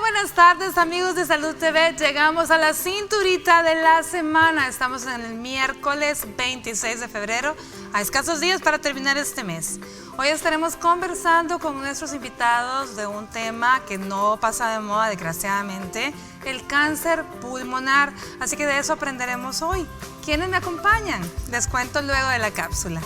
Buenas tardes, amigos de Salud TV. Llegamos a la cinturita de la semana. Estamos en el miércoles 26 de febrero, a escasos días para terminar este mes. Hoy estaremos conversando con nuestros invitados de un tema que no pasa de moda, desgraciadamente, el cáncer pulmonar. Así que de eso aprenderemos hoy. ¿Quiénes me acompañan? Les cuento luego de la cápsula.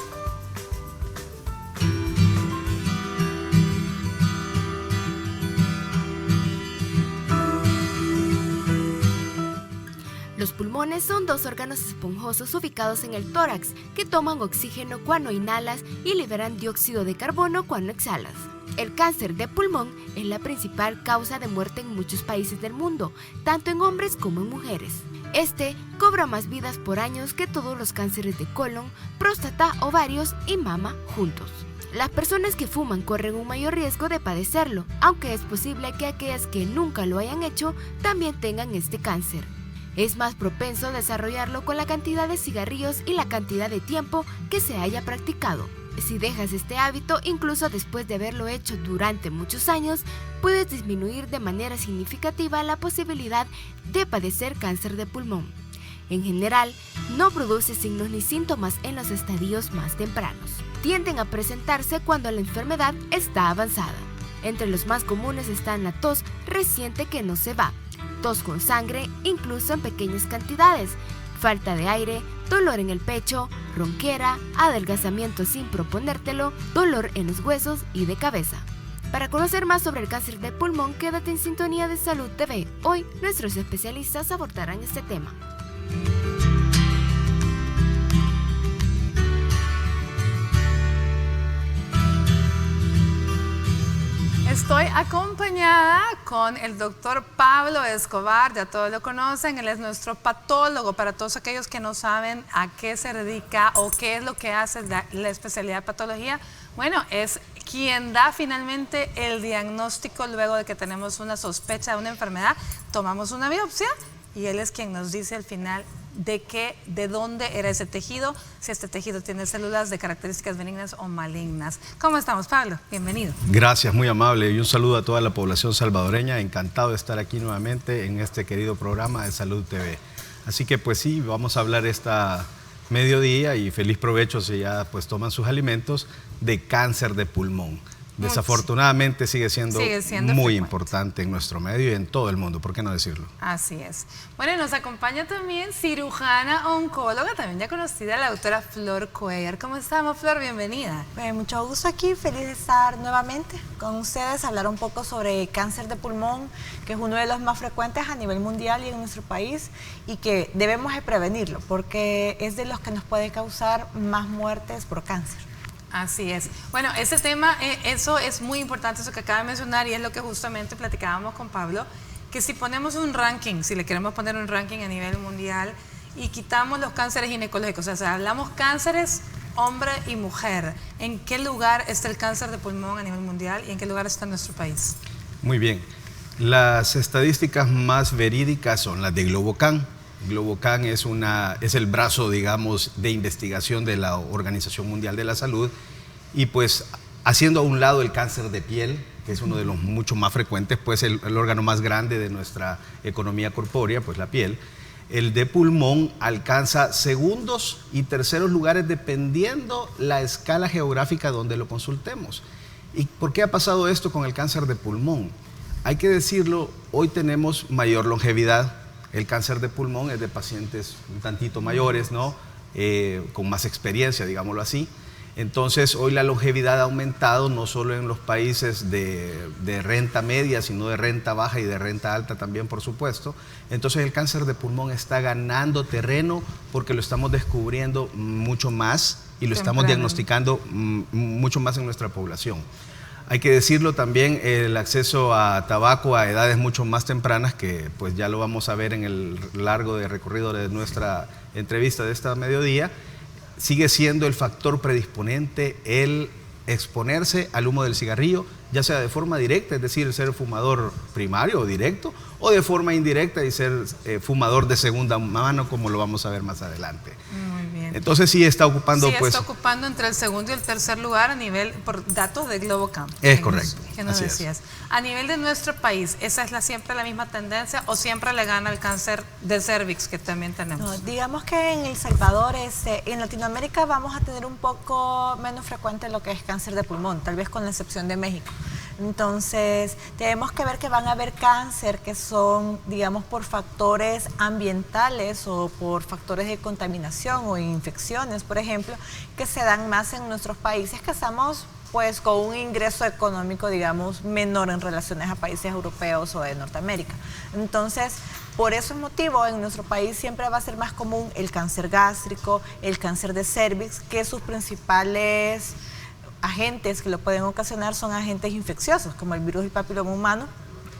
Los pulmones son dos órganos esponjosos ubicados en el tórax que toman oxígeno cuando inhalas y liberan dióxido de carbono cuando exhalas. El cáncer de pulmón es la principal causa de muerte en muchos países del mundo, tanto en hombres como en mujeres. Este cobra más vidas por año que todos los cánceres de colon, próstata, ovarios y mama juntos. Las personas que fuman corren un mayor riesgo de padecerlo, aunque es posible que aquellas que nunca lo hayan hecho también tengan este cáncer. Es más propenso a desarrollarlo con la cantidad de cigarrillos y la cantidad de tiempo que se haya practicado. Si dejas este hábito, incluso después de haberlo hecho durante muchos años, puedes disminuir de manera significativa la posibilidad de padecer cáncer de pulmón. En general, no produce signos ni síntomas en los estadios más tempranos. Tienden a presentarse cuando la enfermedad está avanzada. Entre los más comunes están la tos reciente que no se va, tos con sangre, incluso en pequeñas cantidades, falta de aire, dolor en el pecho, ronquera, adelgazamiento sin proponértelo, dolor en los huesos y de cabeza. Para conocer más sobre el cáncer de pulmón, quédate en sintonía de Salud TV. Hoy, nuestros especialistas abordarán este tema. Estoy acompañada con el doctor Pablo Escobar, ya todos lo conocen, él es nuestro patólogo. Para todos aquellos que no saben a qué se dedica o qué es lo que hace la especialidad de patología, bueno, es quien da finalmente el diagnóstico luego de que tenemos una sospecha de una enfermedad, tomamos una biopsia y él es quien nos dice al final de dónde era ese tejido, si este tejido tiene células de características benignas o malignas. ¿Cómo estamos, Pablo? Bienvenido. Gracias, muy amable, y un saludo a toda la población salvadoreña. Encantado de estar aquí nuevamente en este querido programa de Salud TV. Así que pues sí, vamos a hablar esta mediodía, y feliz provecho si ya pues toman sus alimentos, de cáncer de pulmón. Desafortunadamente sigue siendo muy importante en nuestro medio y en todo el mundo, ¿por qué no decirlo? Así es. Bueno, nos acompaña también cirujana oncóloga, también ya conocida, la doctora Flor Cuellar. ¿Cómo estamos, Flor? Bienvenida. Mucho gusto aquí, feliz de estar nuevamente con ustedes, hablar un poco sobre cáncer de pulmón, que es uno de los más frecuentes a nivel mundial y en nuestro país, y que debemos de prevenirlo, porque es de los que nos puede causar más muertes por cáncer. Así es. Bueno, ese tema, eso es muy importante, eso que acaba de mencionar, y es lo que justamente platicábamos con Pablo, que si ponemos un ranking, si le queremos poner un ranking a nivel mundial, y quitamos los cánceres ginecológicos, o sea, hablamos cánceres hombre y mujer, ¿en qué lugar está el cáncer de pulmón a nivel mundial y en qué lugar está en nuestro país? Muy bien. Las estadísticas más verídicas son las de Globocan. Globocan es el brazo, digamos, de investigación de la Organización Mundial de la Salud, y pues haciendo a un lado el cáncer de piel, que es uno de los mucho más frecuentes, pues el órgano más grande de nuestra economía corpórea, pues la piel, el de pulmón alcanza segundos y terceros lugares dependiendo la escala geográfica donde lo consultemos. ¿Y por qué ha pasado esto con el cáncer de pulmón? Hay que decirlo, hoy tenemos mayor longevidad. El cáncer de pulmón es de pacientes un tantito mayores, ¿no? Con más experiencia, digámoslo así. Entonces, hoy la longevidad ha aumentado no solo en los países de renta media, sino de renta baja y de renta alta también, por supuesto. Entonces, el cáncer de pulmón está ganando terreno porque lo estamos descubriendo mucho más y lo estamos diagnosticando mucho más en nuestra población. Hay que decirlo también, el acceso a tabaco a edades mucho más tempranas, que pues ya lo vamos a ver en el largo de recorrido de nuestra entrevista de esta mediodía, sigue siendo el factor predisponente el exponerse al humo del cigarrillo ya sea de forma directa, es decir, ser fumador primario o directo, o de forma indirecta y ser fumador de segunda mano, como lo vamos a ver más adelante. Muy bien. Entonces sí está ocupando, Sí, pues... está ocupando entre el segundo y el tercer lugar a nivel, por datos de GloboCam. Es correcto, Que nos así es. decías. A nivel de nuestro país, ¿esa es siempre la misma tendencia o siempre le gana el cáncer de cervix que también tenemos? No, digamos que en El Salvador, en Latinoamérica vamos a tener un poco menos frecuente lo que es cáncer de pulmón, tal vez con la excepción de México. Entonces, tenemos que ver que van a haber cáncer que son, digamos, por factores ambientales o por factores de contaminación o infecciones, por ejemplo, que se dan más en nuestros países que estamos pues con un ingreso económico, digamos, menor en relaciones a países europeos o de Norteamérica. Entonces, por ese motivo, en nuestro país siempre va a ser más común el cáncer gástrico, el cáncer de cervix, que sus principales agentes que lo pueden ocasionar son agentes infecciosos, como el virus del papiloma humano,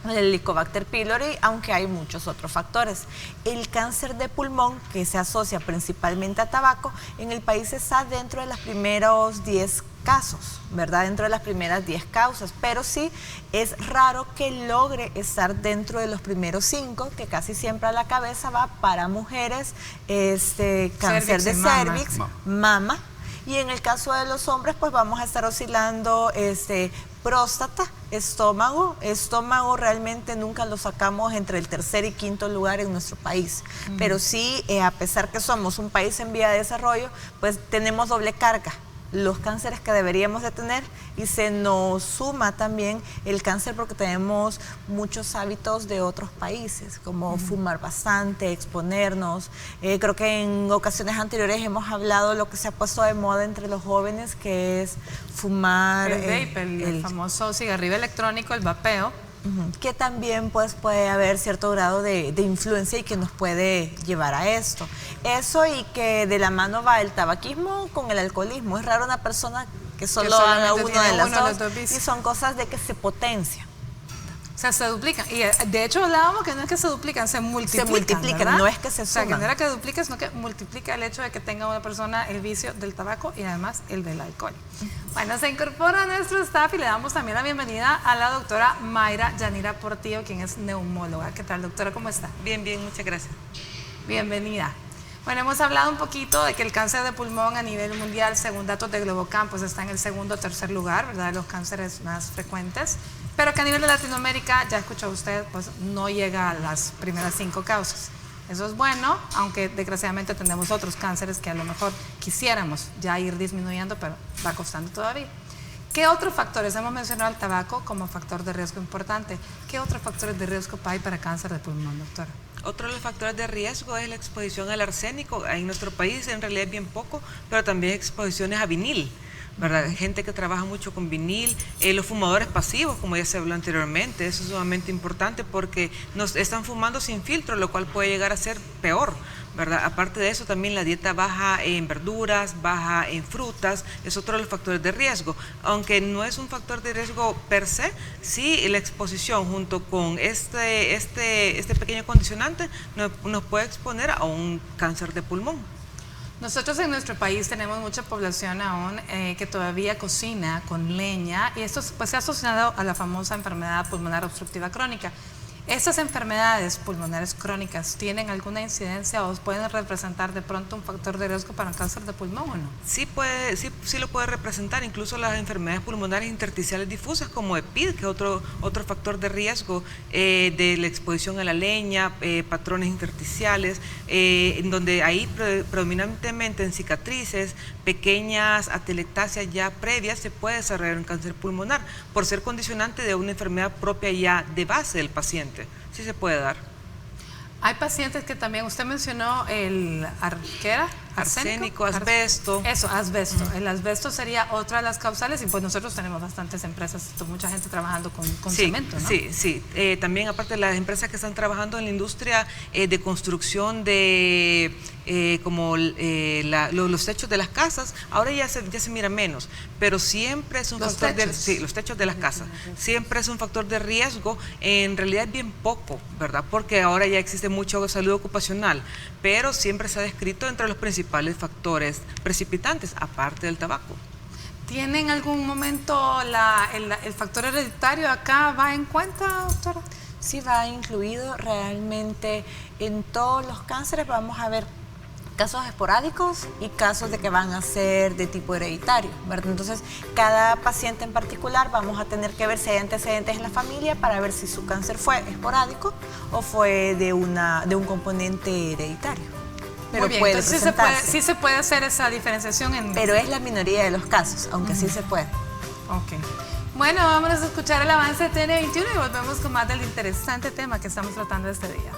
el Helicobacter pylori, aunque hay muchos otros factores. El cáncer de pulmón, que se asocia principalmente a tabaco, en el país está dentro de los primeros 10 casos, ¿verdad? Dentro de las primeras 10 causas, pero sí es raro que logre estar dentro de los primeros 5, que casi siempre a la cabeza va para mujeres, cáncer de cervix, mama, y en el caso de los hombres, pues vamos a estar oscilando próstata, estómago realmente nunca lo sacamos entre el tercer y quinto lugar en nuestro país, pero sí, a pesar que somos un país en vía de desarrollo, pues tenemos doble carga, los cánceres que deberíamos de tener y se nos suma también el cáncer porque tenemos muchos hábitos de otros países, como fumar bastante, exponernos. Creo que en ocasiones anteriores hemos hablado de lo que se ha puesto de moda entre los jóvenes, que es fumar... El vape, el famoso cigarrillo electrónico, el vapeo. Que también pues puede haber cierto grado de influencia y que nos puede llevar a esto. Eso y que de la mano va el tabaquismo con el alcoholismo. Es raro una persona que solo haga uno de las dos y son cosas de que se potencia. O sea, se duplican. Y de hecho hablábamos que no es que se duplican, se multiplican. Se multiplican, ¿verdad? no es que se suman. O sea, que no era que duplique, sino que multiplica el hecho de que tenga una persona el vicio del tabaco y además el del alcohol. Bueno, se incorpora a nuestro staff y le damos también la bienvenida a la doctora Mayra Yanira Portillo, quien es neumóloga. ¿Qué tal, doctora? ¿Cómo está? Bien, bien, muchas gracias. Bienvenida. Bueno, hemos hablado un poquito de que el cáncer de pulmón a nivel mundial, según datos de GloboCam, pues está en el segundo o tercer lugar, ¿verdad?, de los cánceres más frecuentes, pero que a nivel de Latinoamérica, ya escuchó usted, pues no llega a las primeras 5 causas. Eso es bueno, aunque desgraciadamente tenemos otros cánceres que a lo mejor quisiéramos ya ir disminuyendo, pero va costando todavía. ¿Qué otros factores? Hemos mencionado el tabaco como factor de riesgo importante. ¿Qué otros factores de riesgo hay para cáncer de pulmón, doctora? Otro de los factores de riesgo es la exposición al arsénico. En nuestro país en realidad es bien poco, pero también exposiciones a vinil, ¿verdad? Gente que trabaja mucho con vinil, los fumadores pasivos, como ya se habló anteriormente, eso es sumamente importante porque nos están fumando sin filtro, lo cual puede llegar a ser peor, ¿verdad? Aparte de eso, también la dieta baja en verduras, baja en frutas, es otro de los factores de riesgo. Aunque no es un factor de riesgo per se, sí la exposición junto con este pequeño condicionante nos puede exponer a un cáncer de pulmón. Nosotros en nuestro país tenemos mucha población aún que todavía cocina con leña y esto pues se ha asociado a la famosa enfermedad pulmonar obstructiva crónica. ¿Estas enfermedades pulmonares crónicas tienen alguna incidencia o pueden representar de pronto un factor de riesgo para un cáncer de pulmón o no? Sí lo puede representar, incluso las enfermedades pulmonares intersticiales difusas como EPID, que es otro factor de riesgo de la exposición a la leña, patrones intersticiales, en donde ahí predominantemente en cicatrices, pequeñas atelectasias ya previas se puede desarrollar un cáncer pulmonar por ser condicionante de una enfermedad propia ya de base del paciente. Sí se puede dar. Hay pacientes que también, usted mencionó el, ¿qué era? Arsénico, asbesto. Eso, asbesto. El asbesto sería otra de las causales y pues nosotros tenemos bastantes empresas, mucha gente trabajando con sí, cemento, ¿no? Sí. También aparte de las empresas que están trabajando en la industria de construcción de los techos de las casas, ahora ya se mira menos, pero siempre es un factor de los techos de las casas, siempre es un factor de riesgo, en realidad es bien poco, ¿verdad? Porque ahora ya existe mucha salud ocupacional, pero siempre se ha descrito entre los principales factores precipitantes, aparte del tabaco. ¿Tienen algún momento el factor hereditario acá va en cuenta, doctora? Sí va incluido realmente en todos los cánceres. Vamos a ver casos esporádicos y casos de que van a ser de tipo hereditario, ¿verdad? Entonces, cada paciente en particular vamos a tener que ver si hay antecedentes en la familia para ver si su cáncer fue esporádico o fue de un componente hereditario. Pero muy bien, puede entonces sí se puede hacer esa diferenciación Pero es la minoría de los casos, aunque sí se puede. Ok. Bueno, vámonos a escuchar el avance de TN21 y volvemos con más del interesante tema que estamos tratando este día.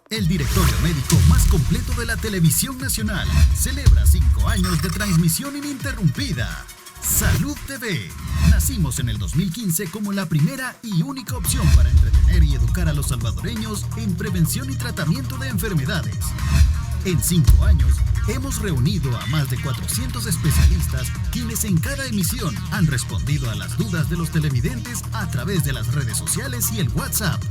El directorio médico más completo de la televisión nacional celebra 5 años de transmisión ininterrumpida. Salud TV. Nacimos en el 2015 como la primera y única opción para entretener y educar a los salvadoreños en prevención y tratamiento de enfermedades. En 5 años hemos reunido a más de 400 especialistas quienes en cada emisión han respondido a las dudas de los televidentes a través de las redes sociales y el WhatsApp.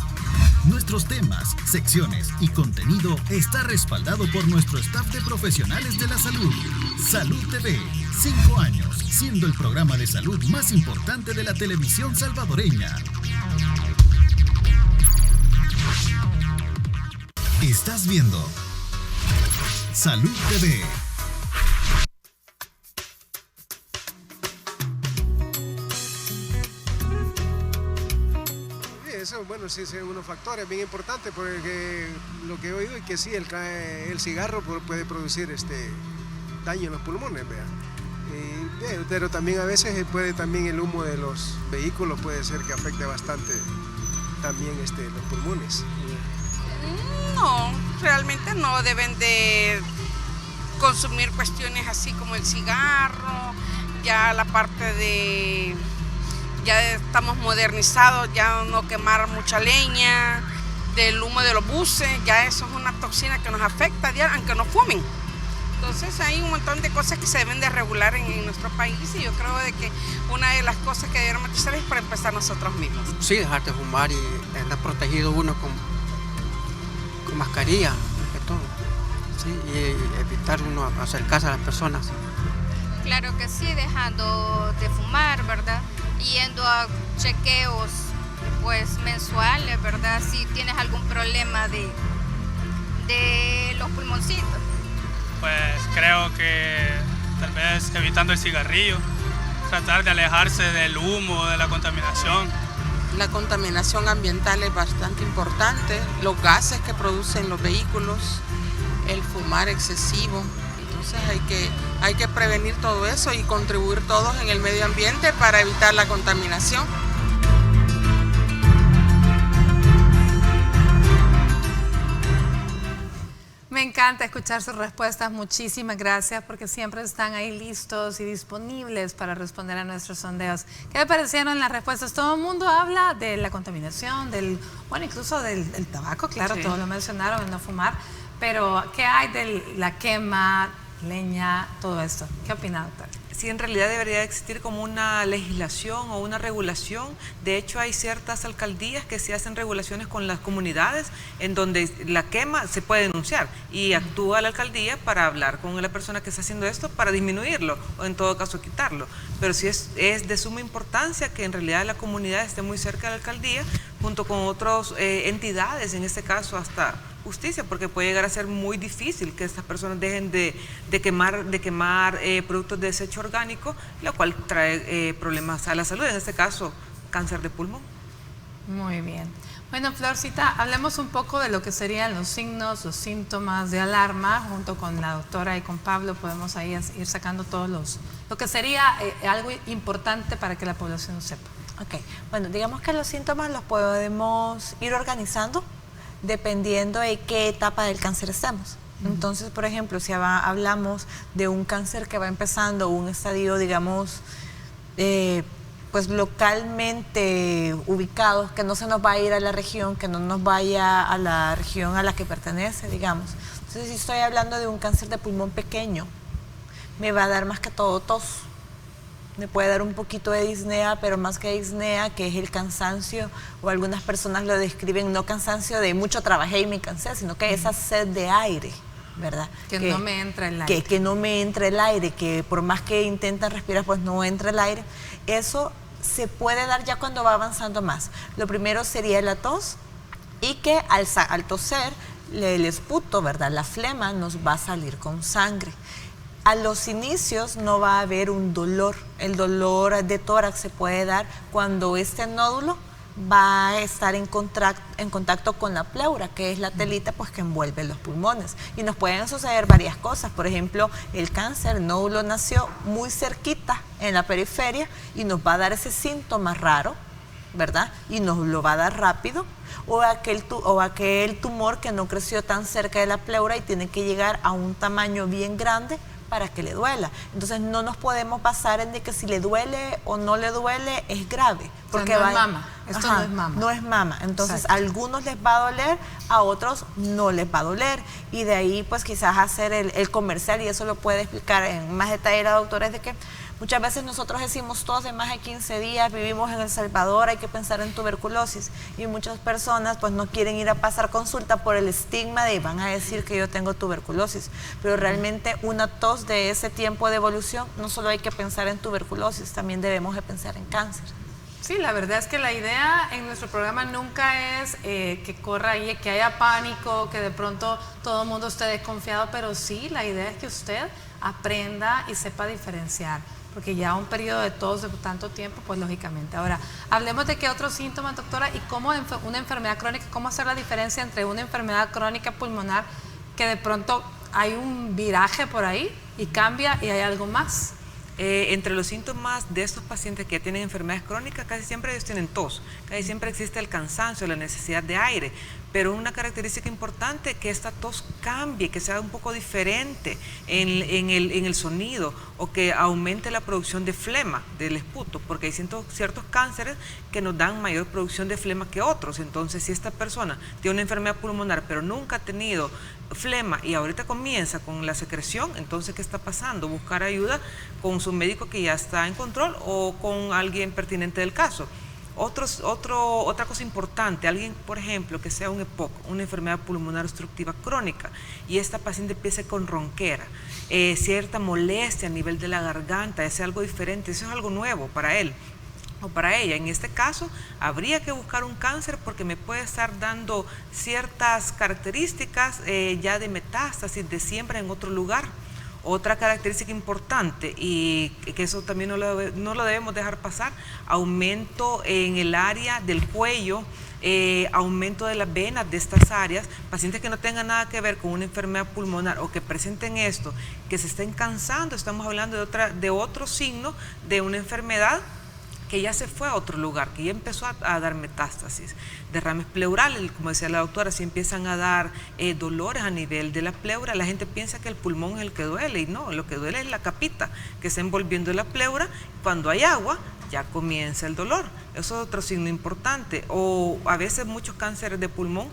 Nuestros temas, secciones y contenido está respaldado por nuestro staff de profesionales de la salud. Salud TV, 5 años, siendo el programa de salud más importante de la televisión salvadoreña. Estás viendo Salud TV. Eso, bueno, sí, son unos factores bien importantes, porque lo que he oído es que sí, el cigarro puede producir daño en los pulmones, ¿vea? Pero también a veces también el humo de los vehículos puede ser que afecte bastante también los pulmones. No, realmente no deben de consumir cuestiones así como el cigarro, ya la parte de... Ya estamos modernizados, ya no quemar mucha leña, del humo de los buses, ya eso es una toxina que nos afecta, aunque no fumen. Entonces hay un montón de cosas que se deben de regular en nuestro país y yo creo de que una de las cosas que debemos hacer es para empezar nosotros mismos. Sí, dejar de fumar y andar protegido uno con mascarilla, que todo. Sí, y evitar uno acercarse a las personas. Claro que sí, dejando de fumar, ¿verdad? Yendo a chequeos pues mensuales, ¿verdad? Si tienes algún problema de los pulmoncitos. Pues creo que tal vez evitando el cigarrillo, tratar de alejarse del humo, de la contaminación. La contaminación ambiental es bastante importante, los gases que producen los vehículos, el fumar excesivo. Entonces hay que prevenir todo eso y contribuir todos en el medio ambiente para evitar la contaminación. Me encanta escuchar sus respuestas, muchísimas gracias porque siempre están ahí listos y disponibles para responder a nuestros sondeos. ¿Qué le parecieron las respuestas? Todo el mundo habla de la contaminación, bueno, incluso del tabaco, claro, sí. Todos lo mencionaron, el no fumar, pero ¿qué hay de la quema, leña, todo esto? ¿Qué opina, doctor? Sí, en realidad debería existir como una legislación o una regulación. De hecho, hay ciertas alcaldías que se hacen regulaciones con las comunidades en donde la quema se puede denunciar y actúa la alcaldía para hablar con la persona que está haciendo esto para disminuirlo o en todo caso quitarlo. Pero sí es de suma importancia que en realidad la comunidad esté muy cerca de la alcaldía junto con otras entidades, en este caso hasta justicia, porque puede llegar a ser muy difícil que estas personas dejen de quemar productos de desecho orgánico, lo cual trae problemas a la salud, en este caso cáncer de pulmón. Muy bien. Bueno, Florcita, hablemos un poco de lo que serían los signos, los síntomas de alarma. Junto con la doctora y con Pablo podemos ahí ir sacando todos lo que sería algo importante para que la población sepa. Ok, bueno, digamos que los síntomas los podemos ir organizando dependiendo de qué etapa del cáncer estemos. Entonces, por ejemplo, si hablamos de un cáncer que va empezando, un estadio, digamos, pues localmente ubicados, que no se nos va a ir a la región, que no nos vaya a la región a la que pertenece, digamos. Entonces, si estoy hablando de un cáncer de pulmón pequeño, me va a dar más que todo tos, me puede dar un poquito de disnea, pero más que disnea, que es el cansancio, o algunas personas lo describen no cansancio de mucho trabajé y me cansé, sino que esa sed de aire, ¿verdad? Que no me entra el aire. Que no me entre el aire, que por más que intentan respirar, pues no entra el aire. Eso se puede dar ya cuando va avanzando más. Lo primero sería la tos, y que al toser, el esputo, ¿verdad? La flema nos va a salir con sangre. A los inicios no va a haber un dolor. El dolor de tórax se puede dar cuando este nódulo va a estar en contacto con la pleura, que es la telita pues que envuelve los pulmones. Y nos pueden suceder varias cosas. Por ejemplo, el cáncer, el nódulo nació muy cerquita en la periferia y nos va a dar ese síntoma raro, ¿verdad? Y nos lo va a dar rápido. O aquel tumor que no creció tan cerca de la pleura y tiene que llegar a un tamaño bien grande para que le duela. Entonces no nos podemos basar en de que si le duele o no le duele es grave. Porque no es mama. Esto no es mama. No es mama. Entonces Exacto. a algunos les va a doler, a otros no les va a doler. Y de ahí pues quizás hacer el comercial, y eso lo puede explicar en más detalle la doctora, es de que muchas veces nosotros decimos todos de más de 15 días, vivimos en El Salvador, hay que pensar en tuberculosis. Y muchas personas pues no quieren ir a pasar consulta por el estigma de van a decir que yo tengo tuberculosis. Pero realmente una tos de ese tiempo de evolución, no solo hay que pensar en tuberculosis, también debemos de pensar en cáncer. Sí, la verdad es que la idea en nuestro programa nunca es que corra y que haya pánico, que de pronto todo el mundo esté desconfiado, pero sí, la idea es que usted aprenda y sepa diferenciar, porque ya un periodo de tos de tanto tiempo, pues lógicamente. Ahora, hablemos de qué otros síntomas, doctora, y cómo una enfermedad crónica, cómo hacer la diferencia entre una enfermedad crónica pulmonar que de pronto hay un viraje por ahí y cambia y hay algo más. Entre los síntomas de estos pacientes que ya tienen enfermedades crónicas, casi siempre ellos tienen tos, casi siempre existe el cansancio, la necesidad de aire, pero una característica importante es que esta tos cambie, que sea un poco diferente en el sonido, o que aumente la producción de flema del esputo, porque hay ciertos cánceres que nos dan mayor producción de flema que otros. Entonces, si esta persona tiene una enfermedad pulmonar pero nunca ha tenido flema y ahorita comienza con la secreción, entonces ¿qué está pasando? Buscar ayuda con su médico que ya está en control o con alguien pertinente del caso. Otra cosa importante, alguien, por ejemplo, que sea un EPOC, una enfermedad pulmonar obstructiva crónica, y esta paciente empiece con ronquera, cierta molestia a nivel de la garganta, es algo diferente, eso es algo nuevo para él o para ella. En este caso, habría que buscar un cáncer porque me puede estar dando ciertas características ya de metástasis, de siembra en otro lugar. Otra característica importante, y que eso también no lo debemos dejar pasar, aumento en el área del cuello, aumento de las venas de estas áreas. Pacientes que no tengan nada que ver con una enfermedad pulmonar o que presenten esto, que se estén cansando, estamos hablando de otro signo de una enfermedad que ya se fue a otro lugar, que ya empezó a dar metástasis, derrames pleurales, como decía la doctora, si empiezan a dar dolores a nivel de la pleura, la gente piensa que el pulmón es el que duele, y no, lo que duele es la capita que está envolviendo la pleura. Cuando hay agua, ya comienza el dolor. Eso es otro signo importante. O a veces muchos cánceres de pulmón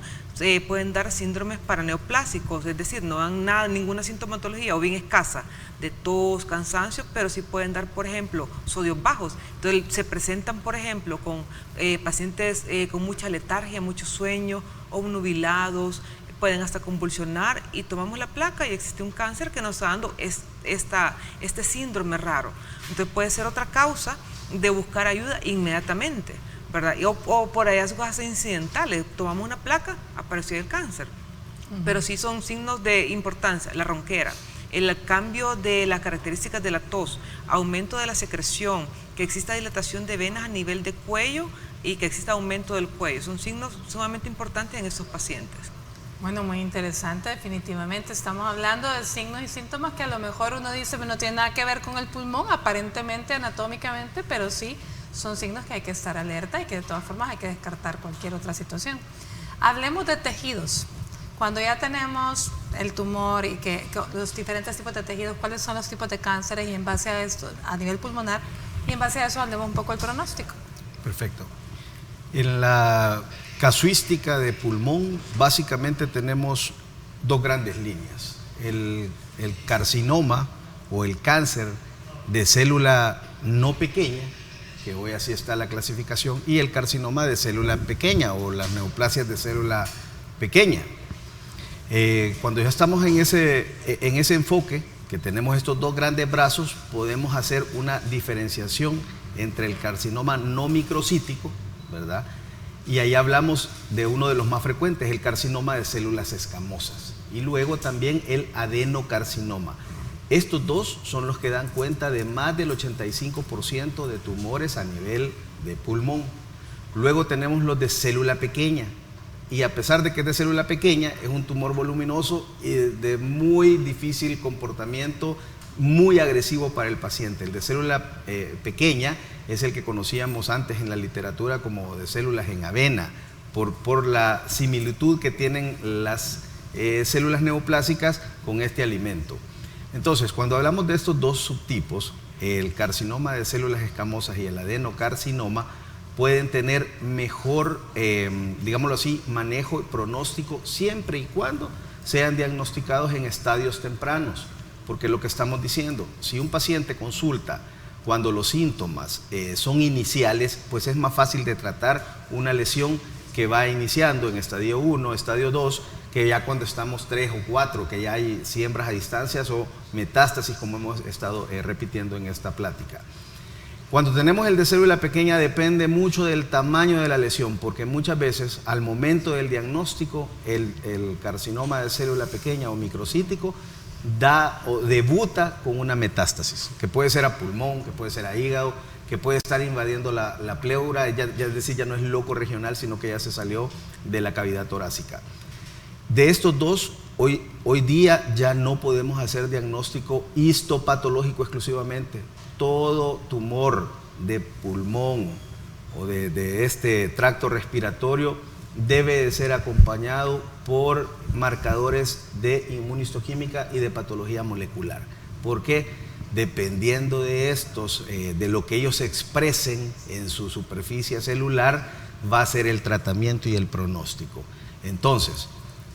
pueden dar síndromes paraneoplásicos, es decir, no dan ninguna sintomatología o bien escasa de tos, cansancio, pero sí pueden dar, por ejemplo, sodios bajos. Entonces se presentan, por ejemplo, con pacientes con mucha letargia, mucho sueño, obnubilados, pueden hasta convulsionar, y tomamos la placa y existe un cáncer que nos está dando este síndrome raro. Entonces puede ser otra causa de buscar ayuda inmediatamente, ¿verdad? O por hallazgos incidentales, tomamos una placa, apareció el cáncer. Pero sí son signos de importancia: la ronquera, el cambio de las características de la tos, aumento de la secreción, que exista dilatación de venas a nivel de cuello y que exista aumento del cuello. Son signos sumamente importantes en estos pacientes. Bueno, muy interesante, definitivamente. Estamos hablando de signos y síntomas que a lo mejor uno dice, no tiene nada que ver con el pulmón, aparentemente, anatómicamente, pero sí son signos que hay que estar alerta y que de todas formas hay que descartar cualquier otra situación. Hablemos de tejidos. Cuando ya tenemos el tumor y que los diferentes tipos de tejidos, cuáles son los tipos de cánceres, y en base a esto, a nivel pulmonar, y en base a eso hablemos un poco del pronóstico. Perfecto. En la casuística de pulmón, básicamente tenemos dos grandes líneas. El carcinoma o el cáncer de célula no pequeña, que hoy así está la clasificación, y el carcinoma de célula pequeña o las neoplasias de célula pequeña. Cuando ya estamos en ese enfoque, que tenemos estos dos grandes brazos, podemos hacer una diferenciación entre el carcinoma no microcítico, ¿verdad? Y ahí hablamos de uno de los más frecuentes, el carcinoma de células escamosas, y luego también el adenocarcinoma. Estos dos son los que dan cuenta de más del 85% de tumores a nivel de pulmón. Luego tenemos los de célula pequeña, y a pesar de que es de célula pequeña, es un tumor voluminoso y de muy difícil comportamiento, muy agresivo para el paciente. El de célula pequeña es el que conocíamos antes en la literatura como de células en avena, por la similitud que tienen las células neoplásicas con este alimento. Entonces, cuando hablamos de estos dos subtipos, el carcinoma de células escamosas y el adenocarcinoma, pueden tener mejor, digámoslo así, manejo y pronóstico siempre y cuando sean diagnosticados en estadios tempranos. Porque lo que estamos diciendo, si un paciente consulta cuando los síntomas son iniciales, pues es más fácil de tratar una lesión que va iniciando en estadio 1, estadio 2, que ya cuando estamos 3 o 4, que ya hay siembras a distancias o metástasis, como hemos estado repitiendo en esta plática. Cuando tenemos el de célula pequeña depende mucho del tamaño de la lesión, porque muchas veces al momento del diagnóstico el carcinoma de célula pequeña o microcítico da o debuta con una metástasis, que puede ser a pulmón, que puede ser a hígado, que puede estar invadiendo la pleura, es decir, ya no es loco regional, sino que ya se salió de la cavidad torácica. De estos dos, hoy día ya no podemos hacer diagnóstico histopatológico exclusivamente. Todo tumor de pulmón o de este tracto respiratorio debe de ser acompañado por marcadores de inmunistoquímica y de patología molecular. Porque dependiendo de estos, de lo que ellos expresen en su superficie celular, va a ser el tratamiento y el pronóstico. Entonces,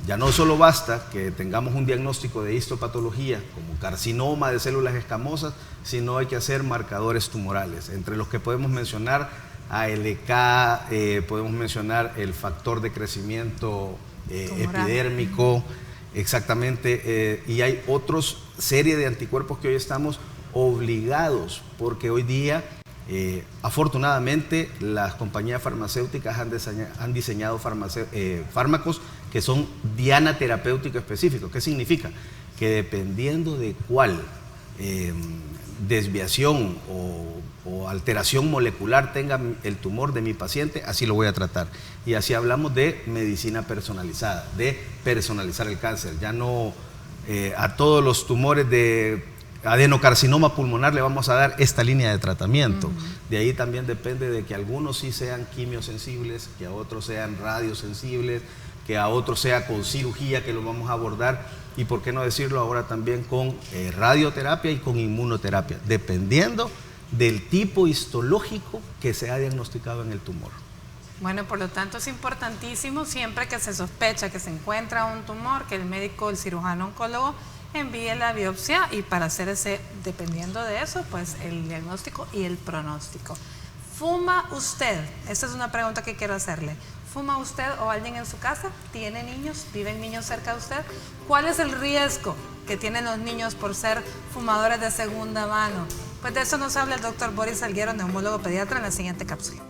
ya no solo basta que tengamos un diagnóstico de histopatología como carcinoma de células escamosas, sino hay que hacer marcadores tumorales, entre los que podemos mencionar ALK, podemos mencionar el factor de crecimiento epidérmico, exactamente, y hay otros serie de anticuerpos que hoy estamos obligados, porque hoy día afortunadamente las compañías farmacéuticas han diseñado fármacos que son diana terapéutico específico. ¿Qué significa? Que dependiendo de cuál desviación o alteración molecular tenga el tumor de mi paciente, así lo voy a tratar. Y así hablamos de medicina personalizada, de personalizar el cáncer. Ya no a todos los tumores de adenocarcinoma pulmonar le vamos a dar esta línea de tratamiento. De ahí también depende de que algunos sí sean quimiosensibles, que a otros sean radiosensibles, que a otros sea con cirugía, que lo vamos a abordar, y por qué no decirlo ahora también con radioterapia y con inmunoterapia, dependiendo del tipo histológico que se ha diagnosticado en el tumor. Bueno, por lo tanto es importantísimo siempre que se sospecha que se encuentra un tumor, que el médico, el cirujano oncólogo envíe la biopsia y para hacer dependiendo de eso, pues el diagnóstico y el pronóstico. ¿Fuma usted? Esta es una pregunta que quiero hacerle. ¿Fuma usted o alguien en su casa? ¿Tiene niños? ¿Viven niños cerca de usted? ¿Cuál es el riesgo que tienen los niños por ser fumadores de segunda mano? Pues de eso nos habla el doctor Boris Salguero, neumólogo pediatra, en la siguiente cápsula.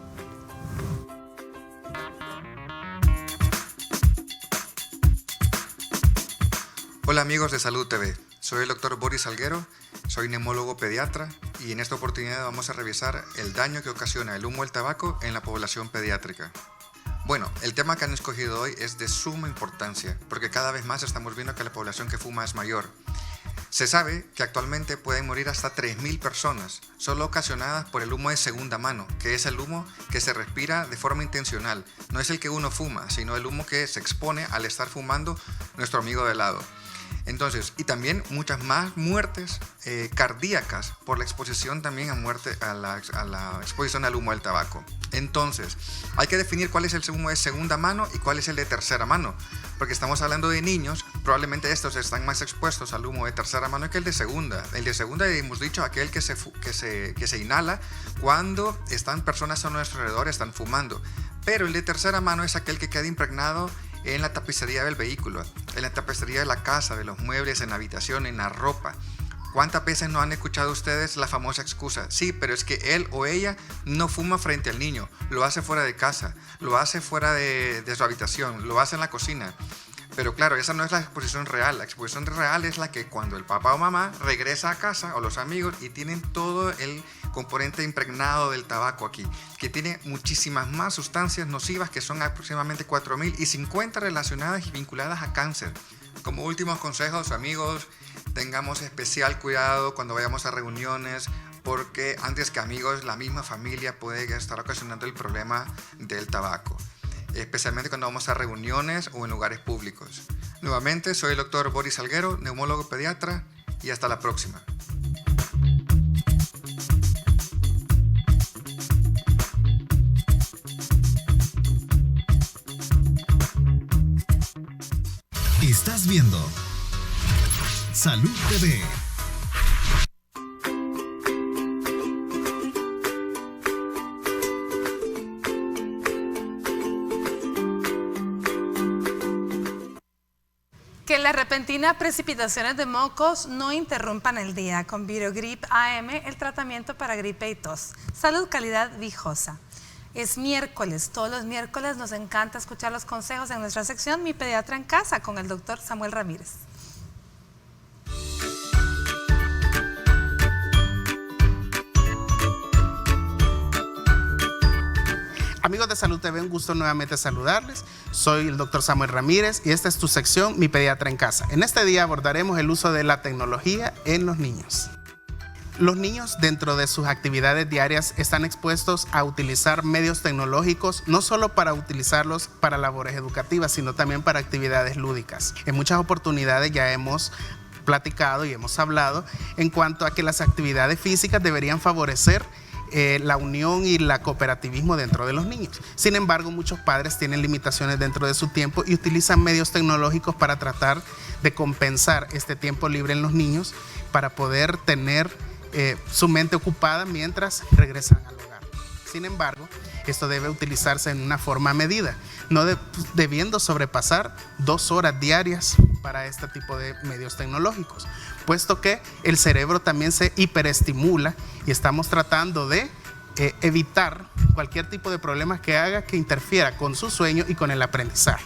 Hola amigos de Salud TV, soy el doctor Boris Salguero, soy neumólogo pediatra y en esta oportunidad vamos a revisar el daño que ocasiona el humo del tabaco en la población pediátrica. Bueno, el tema que han escogido hoy es de suma importancia porque cada vez más estamos viendo que la población que fuma es mayor. Se sabe que actualmente pueden morir hasta 3.000 personas, solo ocasionadas por el humo de segunda mano, que es el humo que se respira de forma intencional. No es el que uno fuma, sino el humo que se expone al estar fumando nuestro amigo de lado. Entonces, y también muchas más muertes cardíacas por la exposición también a la exposición al humo del tabaco. Entonces, hay que definir cuál es el humo de segunda mano y cuál es el de tercera mano, porque estamos hablando de niños, probablemente estos están más expuestos al humo de tercera mano que el de segunda. El de segunda, hemos dicho, aquel que se inhala cuando están personas a nuestro alrededor, están fumando. Pero el de tercera mano es aquel que queda impregnado en la tapicería del vehículo, en la tapicería de la casa, de los muebles, en la habitación, en la ropa. ¿Cuántas veces no han escuchado ustedes la famosa excusa? Sí, pero es que él o ella no fuma frente al niño, lo hace fuera de casa, lo hace fuera de su habitación, lo hace en la cocina. Pero claro, esa no es la exposición real. La exposición real es la que cuando el papá o mamá regresa a casa o los amigos y tienen todo el componente impregnado del tabaco aquí, que tiene muchísimas más sustancias nocivas, que son aproximadamente 4.050 relacionadas y vinculadas a cáncer. Como últimos consejos, amigos, tengamos especial cuidado cuando vayamos a reuniones, porque antes que amigos, la misma familia puede estar ocasionando el problema del tabaco, especialmente cuando vamos a reuniones o en lugares públicos. Nuevamente, soy el doctor Boris Salguero, neumólogo pediatra, y hasta la próxima. Estás viendo Salud TV. Que las repentinas precipitaciones de mocos no interrumpan el día. Con Virogrip AM, el tratamiento para gripe y tos. Salud, calidad, Vijosa. Es miércoles, todos los miércoles nos encanta escuchar los consejos en nuestra sección Mi Pediatra en Casa con el doctor Samuel Ramírez. Amigos de Salud TV, un gusto nuevamente saludarles. Soy el doctor Samuel Ramírez y esta es tu sección Mi Pediatra en Casa. En este día abordaremos el uso de la tecnología en los niños. Los niños dentro de sus actividades diarias están expuestos a utilizar medios tecnológicos, no solo para utilizarlos para labores educativas, sino también para actividades lúdicas. En muchas oportunidades ya hemos platicado y hemos hablado en cuanto a que las actividades físicas deberían favorecer la unión y el cooperativismo dentro de los niños. Sin embargo, muchos padres tienen limitaciones dentro de su tiempo y utilizan medios tecnológicos para tratar de compensar este tiempo libre en los niños para poder tener su mente ocupada mientras regresan al hogar. Sin embargo, esto debe utilizarse en una forma medida, no debiendo sobrepasar 2 horas diarias para este tipo de medios tecnológicos, puesto que el cerebro también se hiperestimula y estamos tratando de evitar cualquier tipo de problemas que haga que interfiera con su sueño y con el aprendizaje.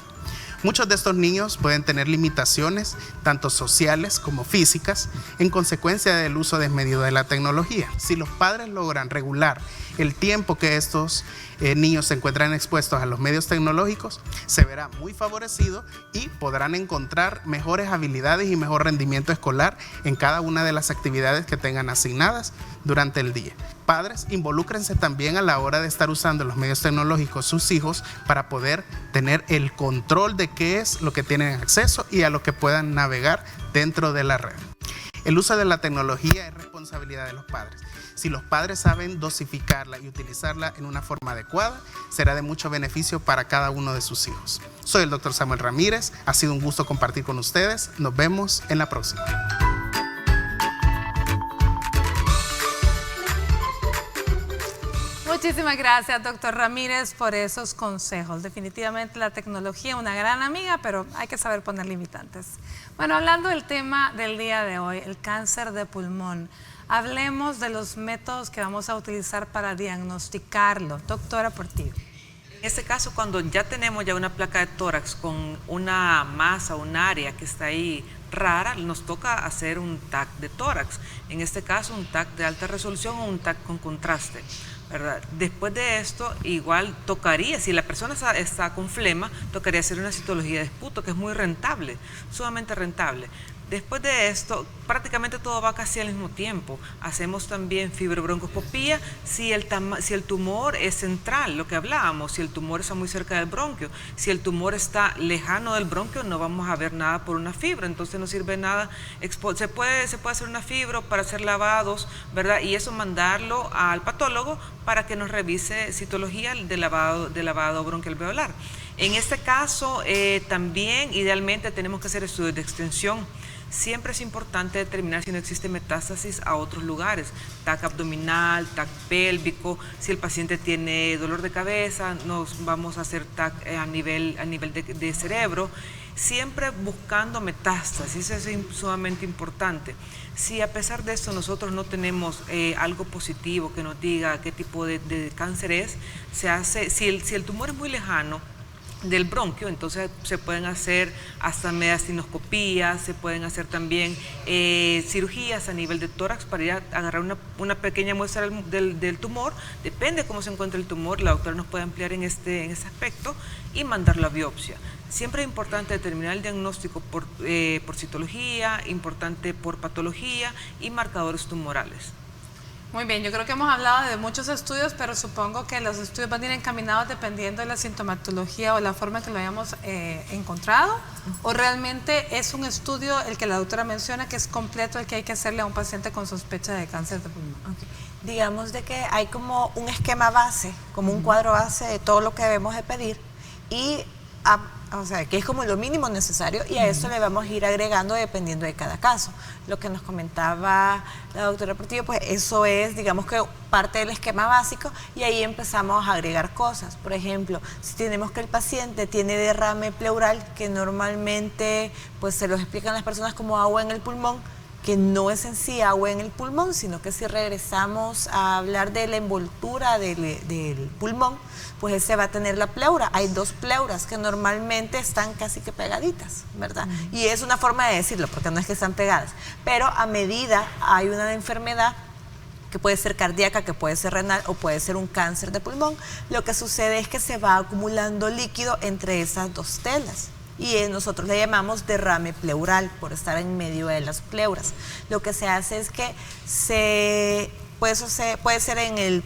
Muchos de estos niños pueden tener limitaciones, tanto sociales como físicas, en consecuencia del uso desmedido de la tecnología. Si los padres logran regular el tiempo que estos niños se encuentran expuestos a los medios tecnológicos, se verá muy favorecido y podrán encontrar mejores habilidades y mejor rendimiento escolar en cada una de las actividades que tengan asignadas durante el día. Padres, involúcrense también a la hora de estar usando los medios tecnológicos sus hijos para poder tener el control de qué es lo que tienen acceso y a lo que puedan navegar dentro de la red. El uso de la tecnología es responsabilidad de los padres. Si los padres saben dosificarla y utilizarla en una forma adecuada, será de mucho beneficio para cada uno de sus hijos. Soy el doctor Samuel Ramírez, ha sido un gusto compartir con ustedes. Nos vemos en la próxima. Muchísimas gracias, doctor Ramírez, por esos consejos. Definitivamente la tecnología es una gran amiga, pero hay que saber poner limitantes. Bueno, hablando del tema del día de hoy, el cáncer de pulmón, hablemos de los métodos que vamos a utilizar para diagnosticarlo. Doctora Portillo. En este caso, cuando ya tenemos ya una placa de tórax con una masa, un área que está ahí rara, nos toca hacer un TAC de tórax. En este caso, un TAC de alta resolución o un TAC con contraste, ¿verdad? Después de esto, igual tocaría, si la persona está con flema, tocaría hacer una citología de esputo, que es muy rentable, sumamente rentable. Después de esto, prácticamente todo va casi al mismo tiempo. Hacemos también fibrobroncoscopía si el tumor es central, lo que hablábamos, si el tumor está muy cerca del bronquio. Si el tumor está lejano del bronquio, no vamos a ver nada por una fibra, entonces no sirve nada. Se puede hacer una fibro para hacer lavados, ¿verdad? Y eso mandarlo al patólogo para que nos revise citología de lavado bronquialveolar. En este caso, también idealmente tenemos que hacer estudios de extensión. Siempre es importante determinar si no existe metástasis a otros lugares, TAC abdominal, TAC pélvico. Si el paciente tiene dolor de cabeza, nos vamos a hacer TAC a nivel de cerebro, siempre buscando metástasis. Eso es sumamente importante. Si a pesar de eso nosotros no tenemos algo positivo que nos diga qué tipo de cáncer es, se hace, si el tumor es muy lejano del bronquio, entonces se pueden hacer hasta mediastinoscopías, se pueden hacer también cirugías a nivel de tórax para ir a agarrar una pequeña muestra del tumor. Depende de cómo se encuentra el tumor, la doctora nos puede ampliar en ese aspecto y mandarlo a biopsia. Siempre es importante determinar el diagnóstico por citología, importante por patología y marcadores tumorales. Muy bien, yo creo que hemos hablado de muchos estudios, pero supongo que los estudios van a ir encaminados dependiendo de la sintomatología o la forma que lo hayamos encontrado, o realmente es un estudio, el que la doctora menciona, que es completo, el que hay que hacerle a un paciente con sospecha de cáncer de pulmón. Okay. Digamos de que hay como un esquema base, como un cuadro base de todo lo que debemos de pedir y o sea, que es como lo mínimo necesario, y a eso le vamos a ir agregando dependiendo de cada caso. Lo que nos comentaba la doctora Portillo, pues eso es, digamos que parte del esquema básico, y ahí empezamos a agregar cosas. Por ejemplo, si tenemos que el paciente tiene derrame pleural, que normalmente pues se los explican las personas como agua en el pulmón, que no es en sí agua en el pulmón, sino que si regresamos a hablar de la envoltura del pulmón, pues ese va a tener la pleura. Hay dos pleuras que normalmente están casi que pegaditas, ¿verdad? Y es una forma de decirlo, porque no es que están pegadas, pero a medida hay una enfermedad que puede ser cardíaca, que puede ser renal o puede ser un cáncer de pulmón, lo que sucede es que se va acumulando líquido entre esas dos telas. Y nosotros le llamamos derrame pleural por estar en medio de las pleuras. Lo que se hace es que puede ser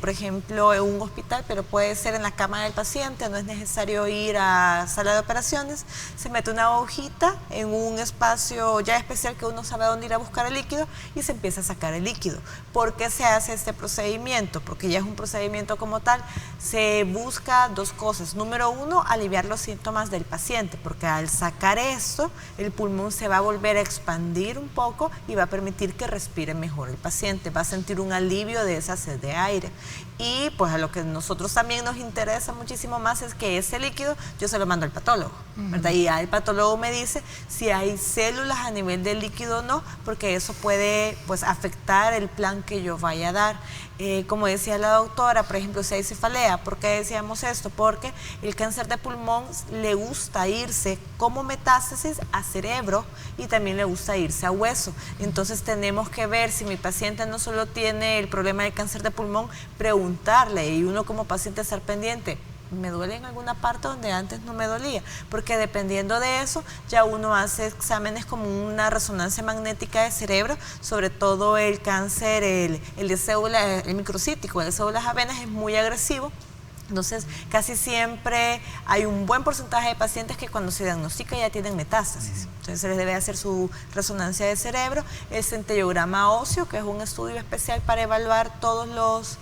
por ejemplo, en un hospital, pero puede ser en la cama del paciente, no es necesario ir a sala de operaciones. Se mete una hojita en un espacio ya especial que uno sabe dónde ir a buscar el líquido y se empieza a sacar el líquido. ¿Por qué se hace este procedimiento? Porque ya es un procedimiento como tal. Se busca dos cosas. Número uno, aliviar los síntomas del paciente, porque al sacar esto, el pulmón se va a volver a expandir un poco y va a permitir que respire mejor el paciente, va a sentir un alivio de esa sed de aire. Y pues a lo que nosotros también nos interesa muchísimo más es que ese líquido yo se lo mando al patólogo, ¿verdad? Y ya el patólogo me dice si hay células a nivel del líquido o no, porque eso puede pues afectar el plan que yo vaya a dar. Como decía la doctora, por ejemplo, si hay cefalea, ¿por qué decíamos esto? Porque el cáncer de pulmón le gusta irse como metástasis a cerebro y también le gusta irse a hueso. Entonces tenemos que ver si mi paciente no solo tiene el problema del cáncer de pulmón, preguntarle, y uno como paciente estar pendiente, ¿me duele en alguna parte donde antes no me dolía? Porque dependiendo de eso, ya uno hace exámenes como una resonancia magnética de cerebro, sobre todo el cáncer, el de células, el microcítico, el de células avenas es muy agresivo. Entonces, casi siempre hay un buen porcentaje de pacientes que cuando se diagnostica ya tienen metástasis. Entonces, se les debe hacer su resonancia de cerebro, el centellograma óseo, que es un estudio especial para evaluar todos los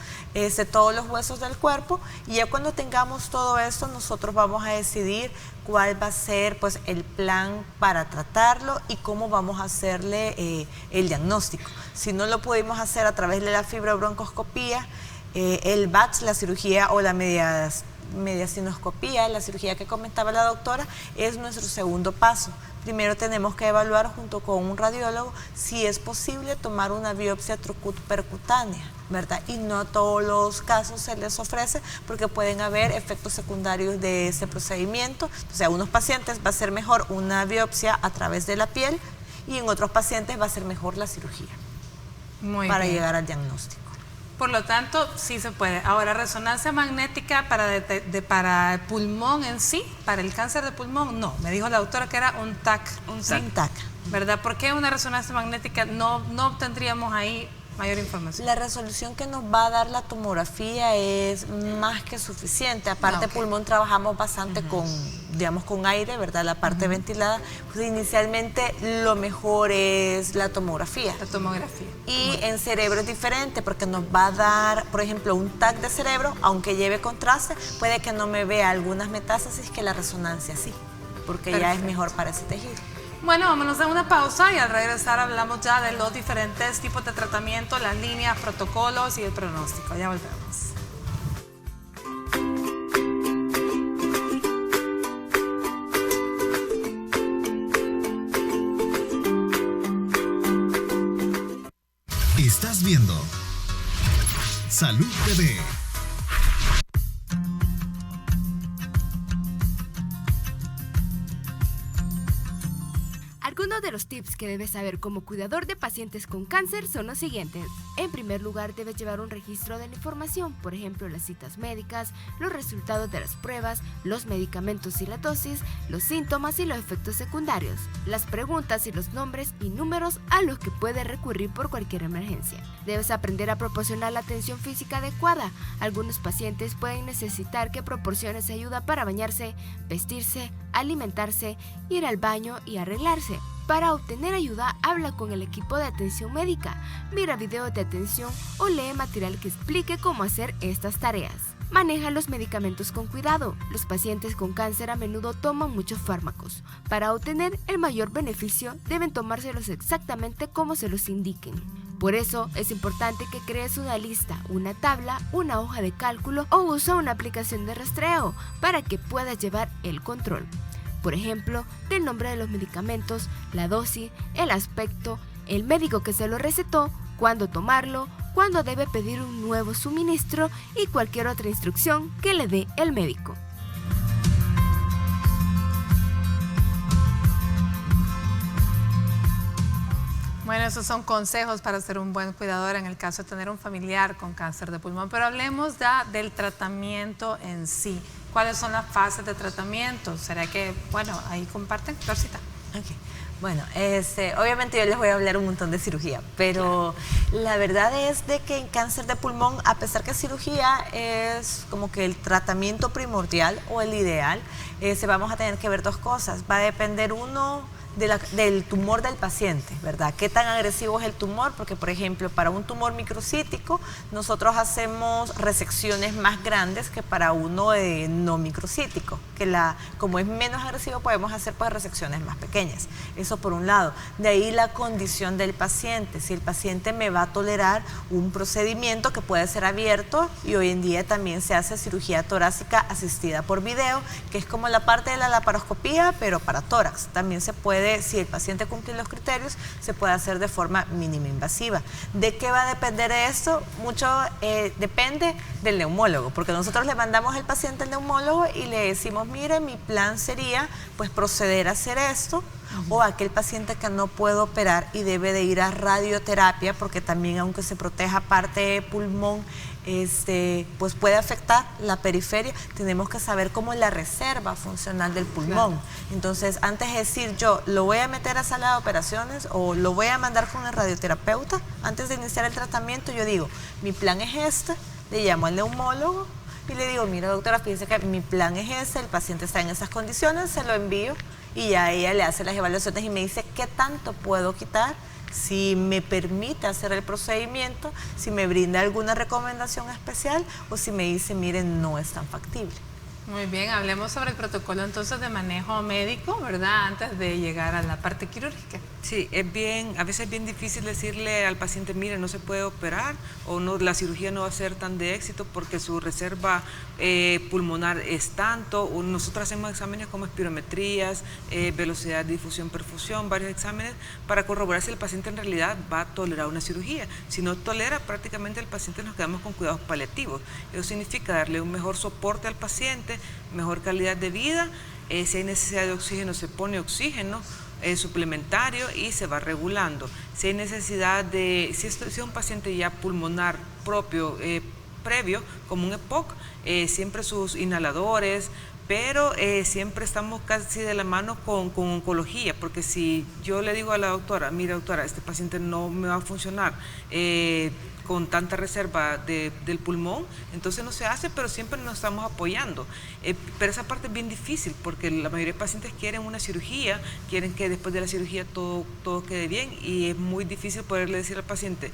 huesos del cuerpo. Y ya cuando tengamos todo esto, nosotros vamos a decidir cuál va a ser pues, el plan para tratarlo y cómo vamos a hacerle el diagnóstico. Si no lo pudimos hacer a través de la fibrobroncoscopía, el VATS, la cirugía o la mediastinoscopía, la cirugía que comentaba la doctora, es nuestro segundo paso. Primero tenemos que evaluar junto con un radiólogo si es posible tomar una biopsia percutánea, ¿verdad? Y no a todos los casos se les ofrece porque pueden haber efectos secundarios de ese procedimiento. O sea, a unos pacientes va a ser mejor una biopsia a través de la piel y en otros pacientes va a ser mejor la cirugía para llegar al diagnóstico. Por lo tanto, sí se puede. Ahora, resonancia magnética para el pulmón en sí, para el cáncer de pulmón, no. Me dijo la doctora que era un TAC. Un TAC. ¿verdad? ¿Por qué una resonancia magnética no obtendríamos ahí mayor información? La resolución que nos va a dar la tomografía es más que suficiente. Aparte, pulmón trabajamos bastante con, digamos, con aire, ¿verdad? La parte ventilada. Pues inicialmente lo mejor es la tomografía. La tomografía. Y en cerebro es diferente porque nos va a dar, por ejemplo, un TAC de cerebro, aunque lleve contraste, puede que no me vea algunas metástasis que la resonancia sí, porque ya es mejor para ese tejido. Bueno, vámonos a una pausa y al regresar hablamos ya de los diferentes tipos de tratamiento, las líneas, protocolos y el pronóstico. Ya volvemos. Estás viendo Salud TV. Algunos de los tips que debes saber como cuidador de pacientes con cáncer son los siguientes. En primer lugar, debes llevar un registro de la información, por ejemplo, las citas médicas, los resultados de las pruebas, los medicamentos y la dosis, los síntomas y los efectos secundarios, las preguntas y los nombres y números a los que puedes recurrir por cualquier emergencia. Debes aprender a proporcionar la atención física adecuada. Algunos pacientes pueden necesitar que proporciones ayuda para bañarse, vestirse, alimentarse, ir al baño y arreglarse. Para obtener ayuda, habla con el equipo de atención médica, mira videos de atención o lee material que explique cómo hacer estas tareas. Maneja los medicamentos con cuidado. Los pacientes con cáncer a menudo toman muchos fármacos. Para obtener el mayor beneficio, deben tomárselos exactamente como se los indiquen. Por eso, es importante que crees una lista, una tabla, una hoja de cálculo o usa una aplicación de rastreo para que puedas llevar el control. Por ejemplo, del nombre de los medicamentos, la dosis, el aspecto, el médico que se lo recetó, cuándo tomarlo, cuándo debe pedir un nuevo suministro y cualquier otra instrucción que le dé el médico. Bueno, esos son consejos para ser un buen cuidador en el caso de tener un familiar con cáncer de pulmón. Pero hablemos ya del tratamiento en sí. ¿Cuáles son las fases de tratamiento? ¿Será que, bueno, ahí comparten? Dorcita. Okay. Bueno, obviamente yo les voy a hablar un montón de cirugía, pero la verdad es de que en cáncer de pulmón, a pesar que cirugía es como que el tratamiento primordial o el ideal, vamos a tener que ver dos cosas. Va a depender del tumor del paciente, ¿verdad? ¿Qué tan agresivo es el tumor? Porque, por ejemplo, para un tumor microcítico, nosotros hacemos resecciones más grandes que para uno no microcítico, que como es menos agresivo, podemos hacer pues resecciones más pequeñas. Eso por un lado. De ahí la condición del paciente. Si el paciente me va a tolerar un procedimiento que puede ser abierto, y hoy en día también se hace cirugía torácica asistida por video, que es como la parte de la laparoscopía, pero para tórax. También se puede, si el paciente cumple los criterios, se puede hacer de forma mínima invasiva. ¿De qué va a depender esto? Mucho depende del neumólogo, porque nosotros le mandamos al paciente al neumólogo y le decimos, mire, mi plan sería pues proceder a hacer esto, o aquel paciente que no puede operar y debe de ir a radioterapia, porque también aunque se proteja parte de pulmón, pues puede afectar la periferia. Tenemos que saber cómo es la reserva funcional del pulmón. Claro. Entonces, antes de decir yo lo voy a meter a sala de operaciones o lo voy a mandar con el radioterapeuta, antes de iniciar el tratamiento, yo digo, mi plan es este, le llamo al neumólogo y le digo, mira doctora, fíjese que mi plan es ese, el paciente está en esas condiciones, se lo envío y ya ella le hace las evaluaciones y me dice qué tanto puedo quitar, si me permite hacer el procedimiento, si me brinda alguna recomendación especial o si me dice, miren, no es tan factible. Muy bien, hablemos sobre el protocolo entonces de manejo médico, ¿verdad? Antes de llegar a la parte quirúrgica. Sí, a veces es bien difícil decirle al paciente, mire, no se puede operar o no, la cirugía no va a ser tan de éxito porque su reserva pulmonar es tanto. O nosotros hacemos exámenes como espirometrías, velocidad de difusión, perfusión, varios exámenes para corroborar si el paciente en realidad va a tolerar una cirugía. Si no tolera, prácticamente el paciente nos quedamos con cuidados paliativos. Eso significa darle un mejor soporte al paciente, mejor calidad de vida. Si hay necesidad de oxígeno, se pone oxígeno suplementario y se va regulando. Si hay necesidad si es un paciente ya pulmonar propio, previo, como un EPOC, siempre sus inhaladores, pero siempre estamos casi de la mano con oncología, porque si yo le digo a la doctora, mira doctora, este paciente no me va a funcionar con tanta reserva del pulmón, entonces no se hace, pero siempre nos estamos apoyando. Pero esa parte es bien difícil, porque la mayoría de pacientes quieren una cirugía, quieren que después de la cirugía todo quede bien, y es muy difícil poderle decir al paciente,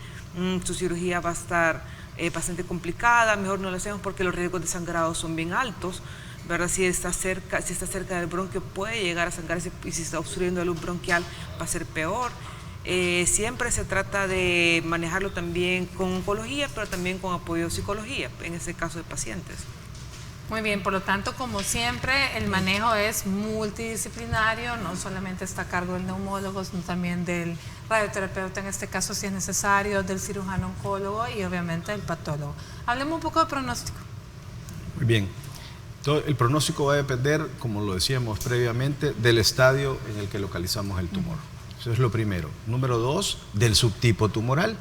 su cirugía va a estar bastante complicada, mejor no lo hacemos porque los riesgos de sangrado son bien altos, ¿verdad? Si está cerca del bronquio puede llegar a sangrarse, y si está obstruyendo la luz bronquial va a ser peor. Siempre se trata de manejarlo también con oncología, pero también con apoyo de psicología, en este caso de pacientes. Muy bien, por lo tanto, como siempre, el manejo es multidisciplinario, no solamente está a cargo del neumólogo, sino también del radioterapeuta, en este caso si es necesario, del cirujano oncólogo y obviamente del patólogo. Hablemos un poco de pronóstico. Muy bien. El pronóstico va a depender, como lo decíamos previamente, del estadio en el que localizamos el tumor. Eso es lo primero. Número 2, del subtipo tumoral,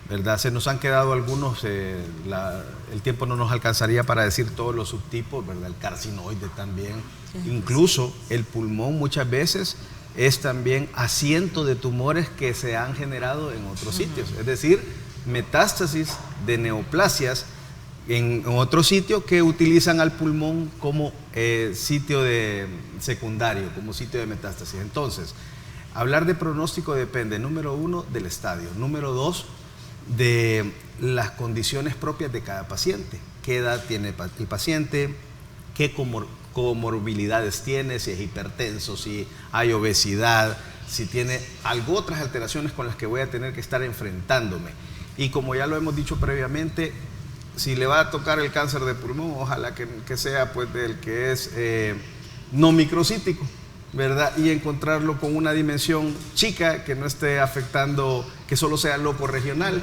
¿verdad? Se nos han quedado algunos, el tiempo no nos alcanzaría para decir todos los subtipos, ¿verdad? El carcinoide también. Incluso el pulmón muchas veces es también asiento de tumores que se han generado en otros sitios. Es decir, metástasis de neoplasias en otro sitio que utilizan al pulmón como sitio secundario, como sitio de metástasis. Entonces, hablar de pronóstico depende, número 1, del estadio, número 2, de las condiciones propias de cada paciente. ¿Qué edad tiene el paciente? ¿Qué comorbilidades tiene? Si es hipertenso, si hay obesidad, si tiene otras alteraciones con las que voy a tener que estar enfrentándome. Y como ya lo hemos dicho previamente, si le va a tocar el cáncer de pulmón, ojalá que sea pues del que es no microcítico, ¿verdad? Y encontrarlo con una dimensión chica, que no esté afectando, que solo sea loco regional,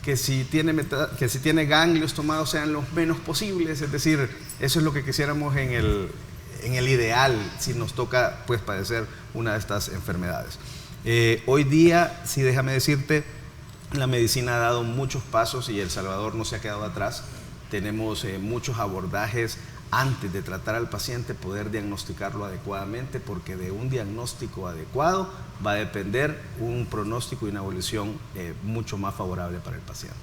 que si tiene ganglios tomados sean los menos posibles. Es decir, eso es lo que quisiéramos en el ideal si nos toca pues padecer una de estas enfermedades. Hoy día, sí, déjame decirte, la medicina ha dado muchos pasos y El Salvador no se ha quedado atrás. Tenemos muchos abordajes antes de tratar al paciente, poder diagnosticarlo adecuadamente, porque de un diagnóstico adecuado va a depender un pronóstico y una evolución mucho más favorable para el paciente.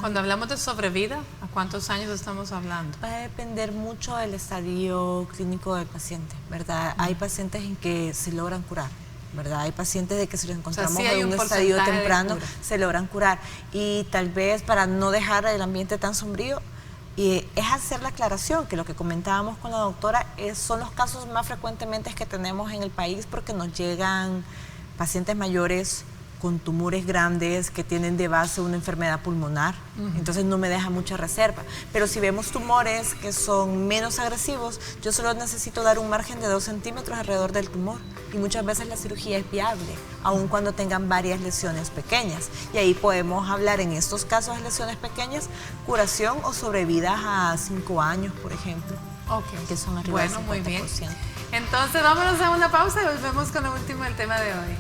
Cuando hablamos de sobrevida, ¿a cuántos años estamos hablando? Va a depender mucho del estadio clínico del paciente, ¿verdad? Hay pacientes en que se logran curar, ¿verdad? Hay pacientes de que si los encontramos en un estadio temprano se logran curar, y tal vez para no dejar el ambiente tan sombrío, y es hacer la aclaración que lo que comentábamos con la doctora son los casos más frecuentemente que tenemos en el país, porque nos llegan pacientes mayores con tumores grandes que tienen de base una enfermedad pulmonar, entonces no me deja mucha reserva. Pero si vemos tumores que son menos agresivos, yo solo necesito dar un margen de 2 centímetros alrededor del tumor, y muchas veces la cirugía es viable, aun cuando tengan varias lesiones pequeñas. Y ahí podemos hablar, en estos casos de lesiones pequeñas, curación o sobrevidas a 5 años, por ejemplo. Ok, que son arriba del 50%. Muy bien. Entonces vámonos a una pausa y volvemos con lo último del tema de hoy.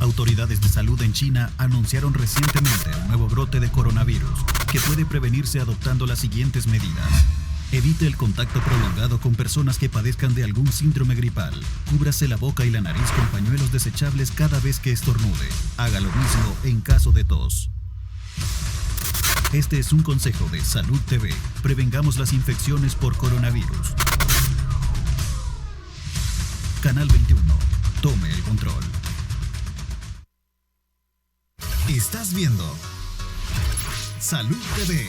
Autoridades de salud en China anunciaron recientemente un nuevo brote de coronavirus que puede prevenirse adoptando las siguientes medidas. Evite el contacto prolongado con personas que padezcan de algún síndrome gripal. Cúbrase la boca y la nariz con pañuelos desechables cada vez que estornude. Haga lo mismo en caso de tos. Este es un consejo de Salud TV. Prevengamos las infecciones por coronavirus. Canal 21. Tome el control. Estás viendo Salud TV.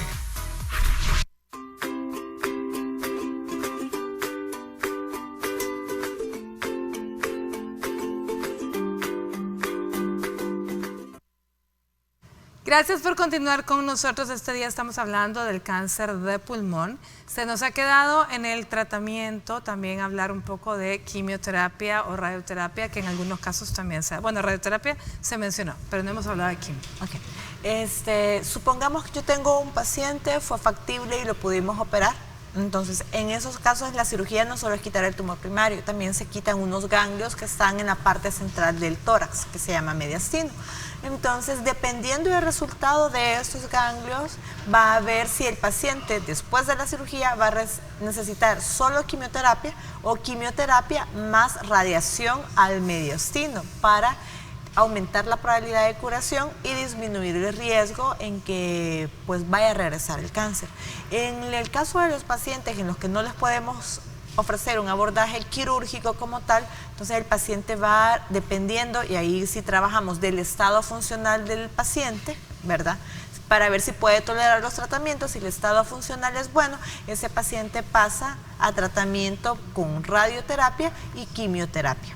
Gracias por continuar con nosotros. Este día estamos hablando del cáncer de pulmón. Se nos ha quedado en el tratamiento también hablar un poco de quimioterapia o radioterapia, que en algunos casos también radioterapia se mencionó, pero no hemos hablado de quimio. Okay. Supongamos que yo tengo un paciente, fue factible y lo pudimos operar, Entonces, en esos casos la cirugía no solo es quitar el tumor primario, también se quitan unos ganglios que están en la parte central del tórax, que se llama mediastino. Entonces, dependiendo del resultado de estos ganglios, va a ver si el paciente después de la cirugía va a necesitar solo quimioterapia o quimioterapia más radiación al mediastino para aumentar la probabilidad de curación y disminuir el riesgo en que pues vaya a regresar el cáncer. En el caso de los pacientes en los que no les podemos ofrecer un abordaje quirúrgico como tal, entonces el paciente va dependiendo, y ahí sí trabajamos del estado funcional del paciente, ¿verdad?, para ver si puede tolerar los tratamientos. Si el estado funcional es bueno, ese paciente pasa a tratamiento con radioterapia y quimioterapia.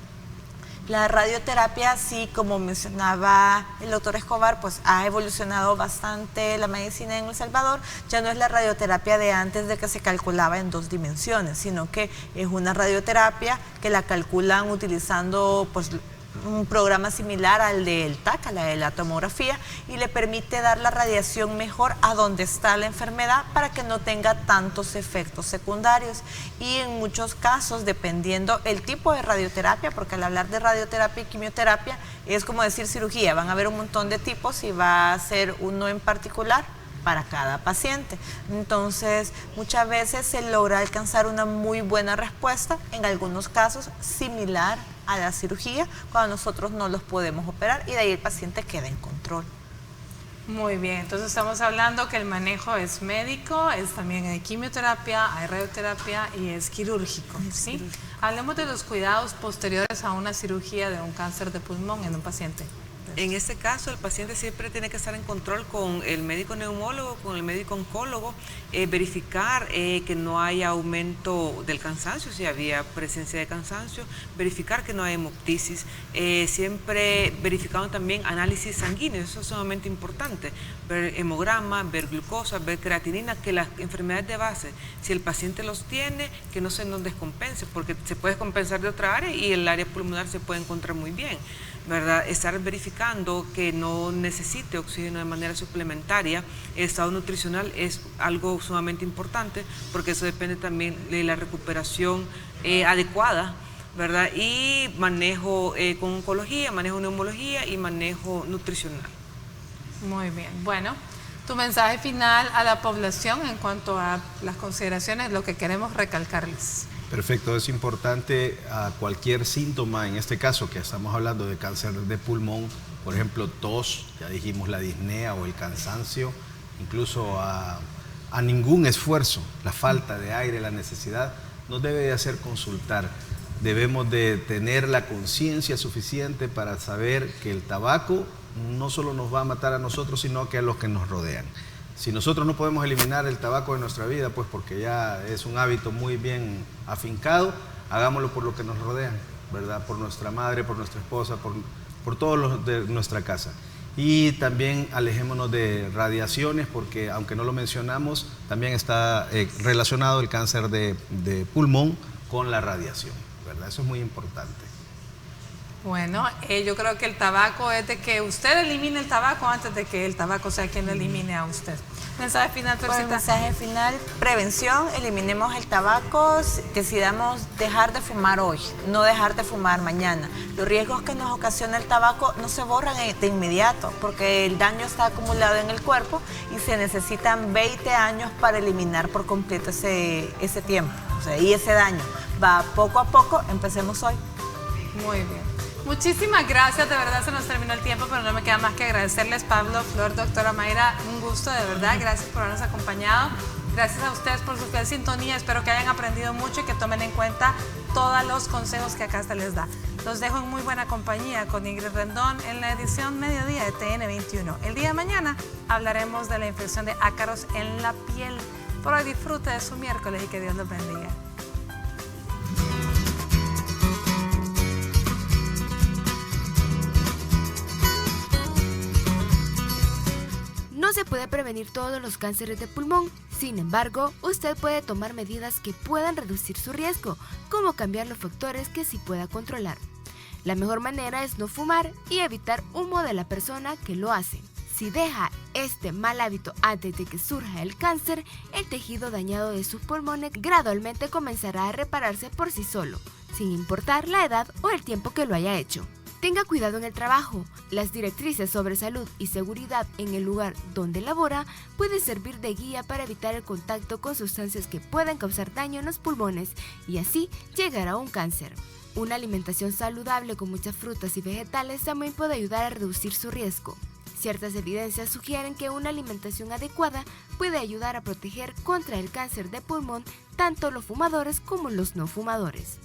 La radioterapia, sí, como mencionaba el doctor Escobar, pues ha evolucionado bastante la medicina en El Salvador. Ya no es la radioterapia de antes, de que se calculaba en 2 dimensiones, sino que es una radioterapia que la calculan utilizando pues un programa similar al del TAC, a la de la tomografía, y le permite dar la radiación mejor a donde está la enfermedad para que no tenga tantos efectos secundarios. Y en muchos casos, dependiendo el tipo de radioterapia, porque al hablar de radioterapia y quimioterapia es como decir cirugía, van a haber un montón de tipos y va a ser uno en particular para cada paciente. Entonces, muchas veces se logra alcanzar una muy buena respuesta, en algunos casos similar a la cirugía, cuando nosotros no los podemos operar, y de ahí el paciente queda en control. Muy bien, entonces estamos hablando que el manejo es médico, es también de quimioterapia, hay radioterapia y es quirúrgico, ¿sí? Hablemos de los cuidados posteriores a una cirugía de un cáncer de pulmón en un paciente. En este caso, el paciente siempre tiene que estar en control con el médico neumólogo, con el médico oncólogo, verificar que no haya aumento del cansancio, si había presencia de cansancio, verificar que no hay hemoptisis, siempre verificando también análisis sanguíneos, eso es sumamente importante, ver hemograma, ver glucosa, ver creatinina, que las enfermedades de base, si el paciente los tiene, que no se nos descompense, porque se puede compensar de otra área y el área pulmonar se puede encontrar muy bien, ¿verdad? Estar verificando que no necesite oxígeno de manera suplementaria. El estado nutricional es algo sumamente importante, porque eso depende también de la recuperación adecuada, ¿verdad? Y manejo con oncología, manejo neumología y manejo nutricional. Muy bien, bueno, tu mensaje final a la población en cuanto a las consideraciones, lo que queremos recalcarles. Perfecto, es importante a cualquier síntoma, en este caso que estamos hablando de cáncer de pulmón, por ejemplo tos, ya dijimos la disnea o el cansancio, incluso a ningún esfuerzo, la falta de aire, la necesidad, nos debe de hacer consultar. Debemos de tener la conciencia suficiente para saber que el tabaco no solo nos va a matar a nosotros, sino que a los que nos rodean. Si nosotros no podemos eliminar el tabaco de nuestra vida, pues porque ya es un hábito muy bien afincado, hagámoslo por lo que nos rodean, ¿verdad? Por nuestra madre, por nuestra esposa, por todos los de nuestra casa. Y también alejémonos de radiaciones, porque aunque no lo mencionamos, también está relacionado el cáncer de pulmón con la radiación, ¿verdad? Eso es muy importante. Bueno, yo creo que el tabaco es de que usted elimine el tabaco antes de que el tabaco sea quien lo elimine a usted. Mensaje final, Torcita. Mensaje final, prevención, eliminemos el tabaco, decidamos dejar de fumar hoy, no dejar de fumar mañana. Los riesgos que nos ocasiona el tabaco no se borran de inmediato, porque el daño está acumulado en el cuerpo y se necesitan 20 años para eliminar por completo ese tiempo, o sea, y ese daño. Va poco a poco, empecemos hoy. Muy bien. Muchísimas gracias, de verdad se nos terminó el tiempo, pero no me queda más que agradecerles, Pablo, Flor, doctora Mayra, un gusto de verdad, gracias por habernos acompañado, gracias a ustedes por su fiel sintonía, espero que hayan aprendido mucho y que tomen en cuenta todos los consejos que acá se les da. Los dejo en muy buena compañía con Ingrid Rendón en la edición Mediodía de TN21. El día de mañana hablaremos de la infección de ácaros en la piel. Por hoy disfrute de su miércoles y que Dios los bendiga. No se puede prevenir todos los cánceres de pulmón, sin embargo, usted puede tomar medidas que puedan reducir su riesgo, como cambiar los factores que sí pueda controlar. La mejor manera es no fumar y evitar humo de la persona que lo hace. Si deja este mal hábito antes de que surja el cáncer, el tejido dañado de sus pulmones gradualmente comenzará a repararse por sí solo, sin importar la edad o el tiempo que lo haya hecho. Tenga cuidado en el trabajo. Las directrices sobre salud y seguridad en el lugar donde labora pueden servir de guía para evitar el contacto con sustancias que puedan causar daño en los pulmones y así llegar a un cáncer. Una alimentación saludable con muchas frutas y vegetales también puede ayudar a reducir su riesgo. Ciertas evidencias sugieren que una alimentación adecuada puede ayudar a proteger contra el cáncer de pulmón tanto los fumadores como los no fumadores.